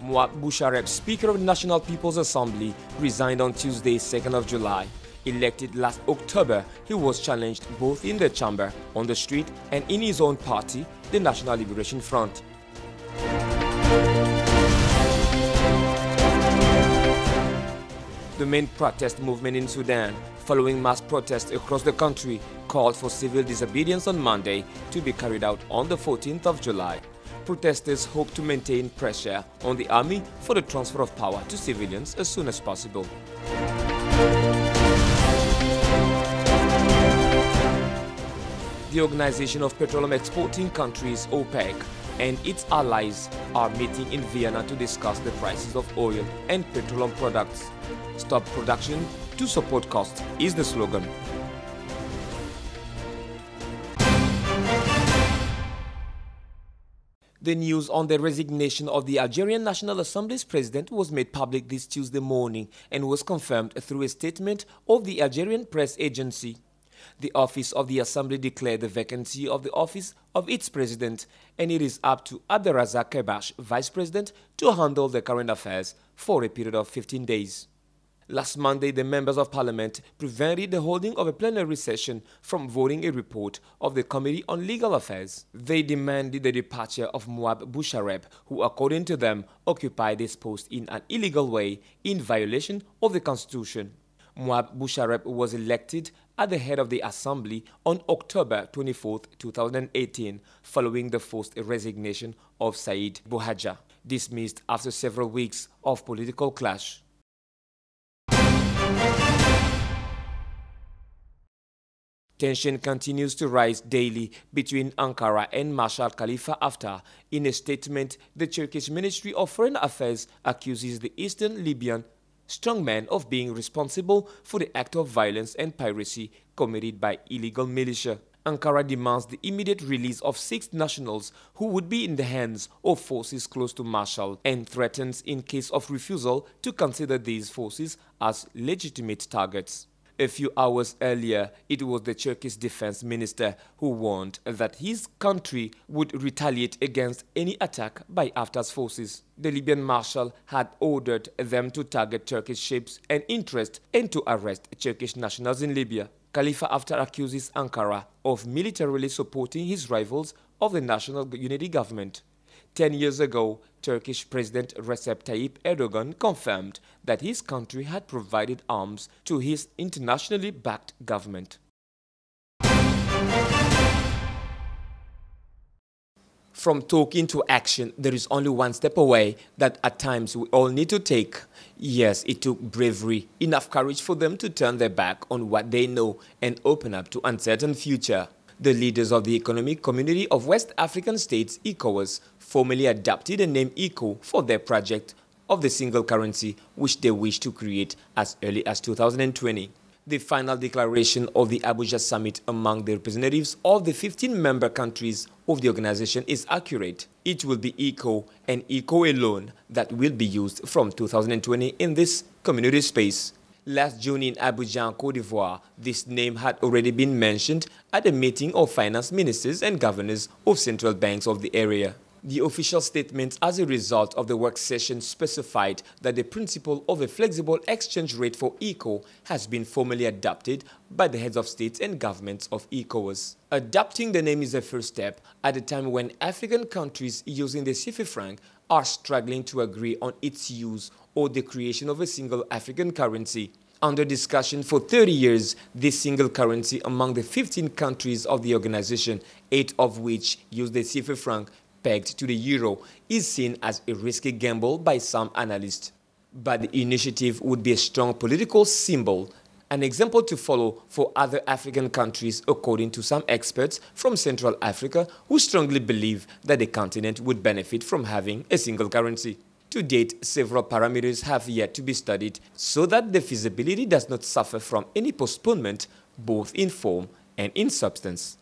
Mouab Bouchareb, Speaker of the National People's Assembly, resigned on Tuesday, 2nd of July. Elected last October, he was challenged both in the chamber, on the street, and in his own party, the National Liberation Front. The main protest movement in Sudan, following mass protests across the country, called for civil disobedience on Monday to be carried out on the 14th of July. Protesters hope to maintain pressure on the army for the transfer of power to civilians as soon as possible. The Organization of Petroleum Exporting Countries, OPEC, and its allies are meeting in Vienna to discuss the prices of oil and petroleum products. Stop production to support costs is the slogan. The news on the resignation of the Algerian National Assembly's president was made public this Tuesday morning and was confirmed through a statement of the Algerian press agency. The office of the Assembly declared the vacancy of the office of its president, and it is up to Abdelrazak Kebash, vice president, to handle the current affairs for a period of 15 days. Last Monday, the members of parliament prevented the holding of a plenary session from voting a report of the Committee on Legal Affairs. They demanded the departure of Mouab Bouchareb, who, according to them, occupied this post in an illegal way in violation of the Constitution. Mouab Bouchareb was elected at the head of the assembly on October 24, 2018, following the forced resignation of Said Bouhadja, dismissed after several weeks of political clash. Tension continues to rise daily between Ankara and Marshal Khalifa Haftar. In a statement, the Turkish Ministry of Foreign Affairs accuses the Eastern Libyan strongman of being responsible for the act of violence and piracy committed by illegal militia. Ankara demands the immediate release of 6 nationals who would be in the hands of forces close to Marshal and threatens, in case of refusal, to consider these forces as legitimate targets. A few hours earlier, it was the Turkish defense minister who warned that his country would retaliate against any attack by Haftar's forces. The Libyan marshal had ordered them to target Turkish ships and interests and to arrest Turkish nationals in Libya. Khalifa Haftar accuses Ankara of militarily supporting his rivals of the National Unity Government. 10 years ago, Turkish President Recep Tayyip Erdogan confirmed that his country had provided arms to his internationally backed government. From talking to action, there is only one step away that at times we all need to take. Yes, it took bravery, enough courage for them to turn their back on what they know and open up to uncertain future. The leaders of the Economic Community of West African States, ECOWAS, formally adopted the name ECO for their project of the single currency, which they wish to create as early as 2020. The final declaration of the Abuja summit among the representatives of the 15 member countries of the organization is accurate. It will be ECO and ECO alone that will be used from 2020 in this community space. Last June in Abidjan, Côte d'Ivoire, this name had already been mentioned at a meeting of finance ministers and governors of central banks of the area. The official statement as a result of the work session specified that the principle of a flexible exchange rate for ECO has been formally adopted by the heads of states and governments of ECOWAS. Adopting the name is a first step at a time when African countries using the CFA franc are struggling to agree on its use or the creation of a single African currency. Under discussion for 30 years, this single currency among the 15 countries of the organization, 8 of which use the CFA franc pegged to the euro, is seen as a risky gamble by some analysts. But the initiative would be a strong political symbol, an example to follow for other African countries, according to some experts from Central Africa who strongly believe that the continent would benefit from having a single currency. To date, several parameters have yet to be studied so that the feasibility does not suffer from any postponement, both in form and in substance.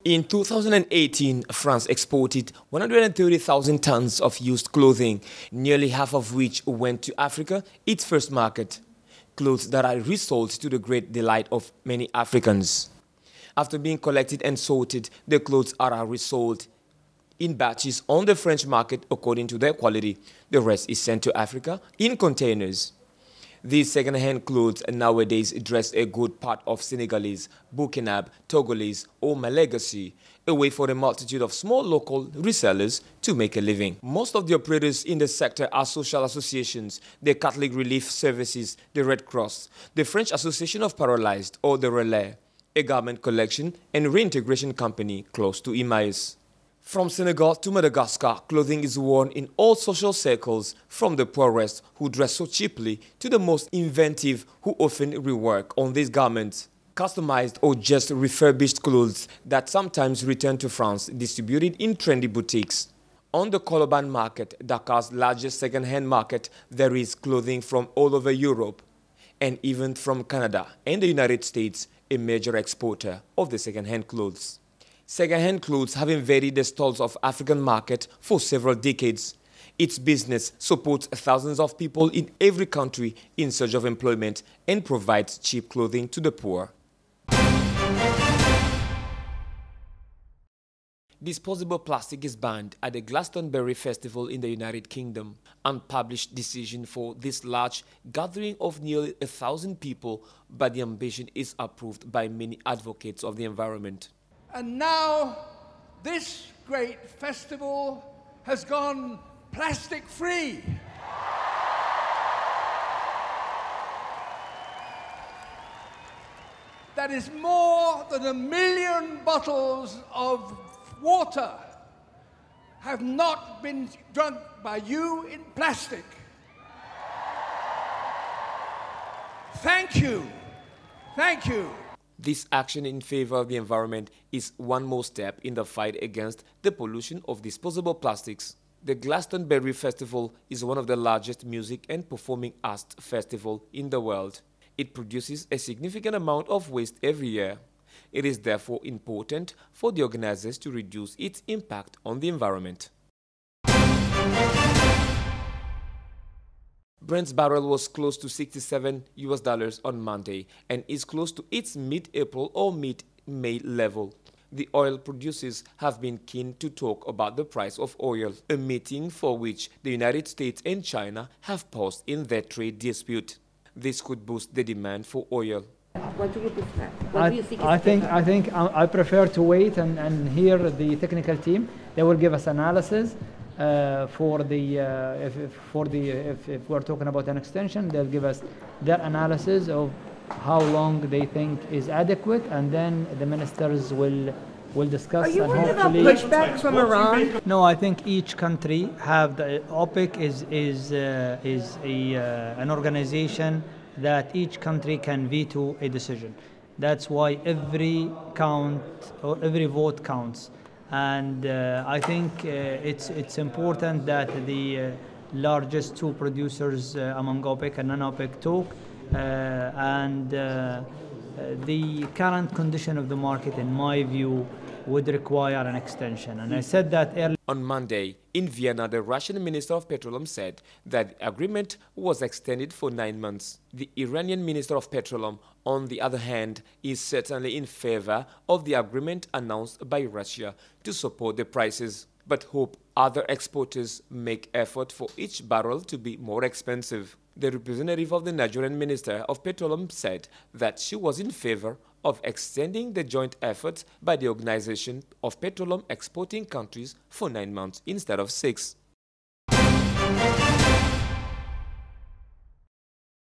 In 2018, France exported 130,000 tons of used clothing, nearly half of which went to Africa, its first market. Clothes that are resold to the great delight of many Africans. After being collected and sorted, the clothes are resold in batches on the French market according to their quality. The rest is sent to Africa in containers. These second-hand clothes nowadays dress a good part of Senegalese, Burkinab, Togolese or Malagasy, a way for a multitude of small local resellers to make a living. Most of the operators in the sector are social associations, the Catholic Relief Services, the Red Cross, the French Association of Paralyzed or the Relais, a garment collection and reintegration company close to Emmaus. From Senegal to Madagascar, clothing is worn in all social circles, from the poorest who dress so cheaply to the most inventive who often rework on these garments. Customized or just refurbished clothes that sometimes return to France, distributed in trendy boutiques. On the Colobane market, Dakar's largest second-hand market, there is clothing from all over Europe and even from Canada and the United States, a major exporter of the second-hand clothes. Second-hand clothes have invaded the stalls of African market for several decades. Its business supports thousands of people in every country in search of employment and provides cheap clothing to the poor. Disposable plastic is banned at the Glastonbury Festival in the United Kingdom. Unpublished decision for this large gathering of nearly 1,000 people, but the ambition is approved by many advocates of the environment. And now this great festival has gone plastic-free. That is more than 1 million bottles of water have not been drunk by you in plastic. Thank you. Thank you. This action in favor of the environment is one more step in the fight against the pollution of disposable plastics. The Glastonbury Festival is one of the largest music and performing arts festivals in the world. It produces a significant amount of waste every year. It is therefore important for the organizers to reduce its impact on the environment. Brent's barrel was close to $67 on Monday and is close to its mid-April or mid-May level. The oil producers have been keen to talk about the price of oil, a meeting for which the United States and China have paused in their trade dispute. This could boost the demand for oil. What do you prefer? What do you think? I prefer to wait and hear the technical team. They will give us analysis. If we're talking about an extension, they'll give us their analysis of how long they think is adequate, and then the ministers will discuss. Are you and worried about hopefully pushback from Iran? No, I think each country have the OPEC is an organization that each country can veto a decision. That's why every vote counts. And I think it's important that the largest two producers among OPEC and non-OPEC talk, and the current condition of the market, in my view, would require an extension. And I said that earlier. On Monday, in Vienna, the Russian Minister of Petroleum said that the agreement was extended for 9 months. The Iranian Minister of Petroleum, on the other hand, is certainly in favor of the agreement announced by Russia to support the prices, but hope other exporters make effort for each barrel to be more expensive. The representative of the Nigerian Minister of Petroleum said that she was in favor of extending the joint efforts by the Organization of Petroleum Exporting Countries for 9 months instead of 6.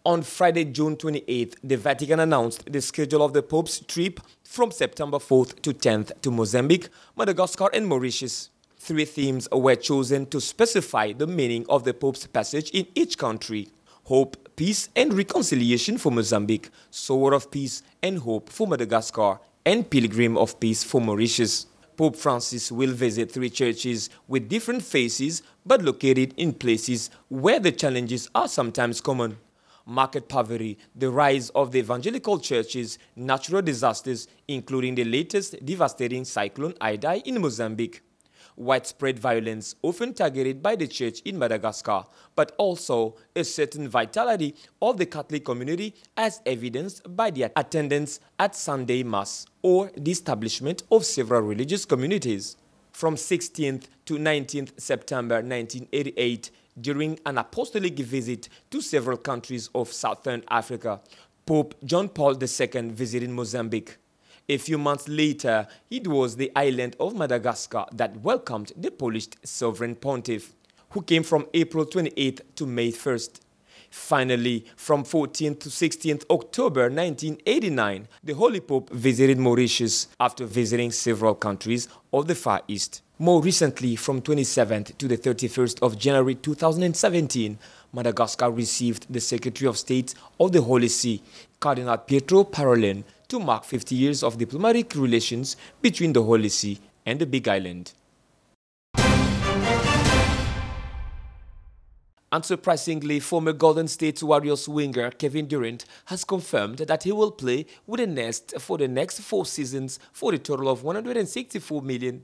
On Friday, June 28th, the Vatican announced the schedule of the Pope's trip from September 4th to 10th to Mozambique, Madagascar and Mauritius. 3 themes were chosen to specify the meaning of the Pope's passage in each country: hope, peace and reconciliation for Mozambique, sword of peace and hope for Madagascar, and pilgrim of peace for Mauritius. Pope Francis will visit 3 churches with different faces but located in places where the challenges are sometimes common: market poverty, the rise of the evangelical churches, natural disasters, including the latest devastating cyclone Idai in Mozambique, widespread violence often targeted by the church in Madagascar, but also a certain vitality of the Catholic community as evidenced by the attendance at Sunday Mass or the establishment of several religious communities. From 16th to 19th September 1988, during an apostolic visit to several countries of Southern Africa, Pope John Paul II visited Mozambique. A few months later, it was the island of Madagascar that welcomed the Polish sovereign pontiff, who came from April 28th to May 1st. Finally, from 14th to 16th October 1989, the Holy Pope visited Mauritius after visiting several countries of the Far East. More recently, from 27th to the 31st of January 2017, Madagascar received the Secretary of State of the Holy See, Cardinal Pietro Parolin, to mark 50 years of diplomatic relations between the Holy See and the Big Island. Unsurprisingly, former Golden State Warriors winger Kevin Durant has confirmed that he will play with the Nest for the next 4 seasons for a total of $164 million.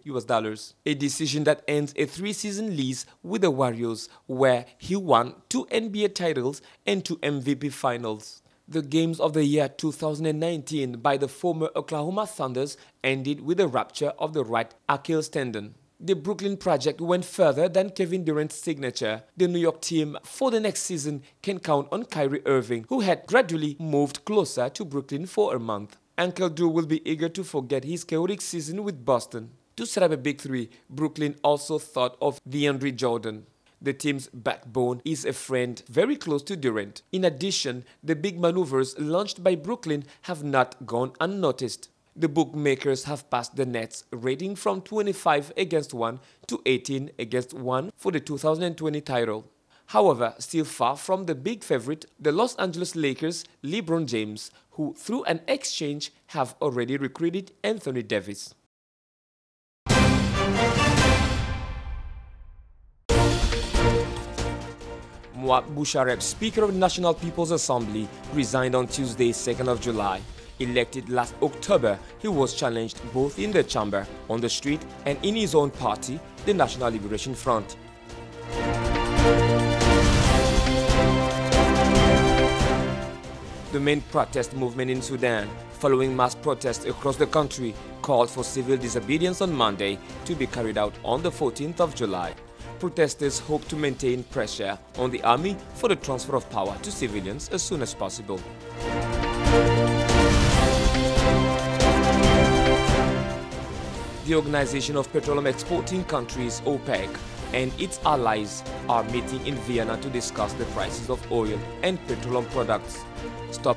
A decision that ends a 3-season lease with the Warriors, where he won 2 NBA titles and 2 MVP finals. The games of the year 2019 by the former Oklahoma Thunders ended with a rupture of the right Achilles tendon. The Brooklyn project went further than Kevin Durant's signature. The New York team for the next season can count on Kyrie Irving, who had gradually moved closer to Brooklyn for a month. Uncle Drew will be eager to forget his chaotic season with Boston. To set up a big three, Brooklyn also thought of DeAndre Jordan. The team's backbone is a friend very close to Durant. In addition, the big maneuvers launched by Brooklyn have not gone unnoticed. The bookmakers have passed the Nets rating from 25-1 to 18-1 for the 2020 title. However, still far from the big favorite, the Los Angeles Lakers' LeBron James, who through an exchange have already recruited Anthony Davis. Mouad Bouchareb, Speaker of the National People's Assembly, resigned on Tuesday, 2nd of July. Elected last October, he was challenged both in the chamber, on the street, and in his own party, the National Liberation Front. The main protest movement in Sudan, following mass protests across the country, called for civil disobedience on Monday to be carried out on the 14th of July. Protesters hope to maintain pressure on the army for the transfer of power to civilians as soon as possible. The Organization of Petroleum Exporting Countries, OPEC, and its allies are meeting in Vienna to discuss the prices of oil and petroleum products. Stop.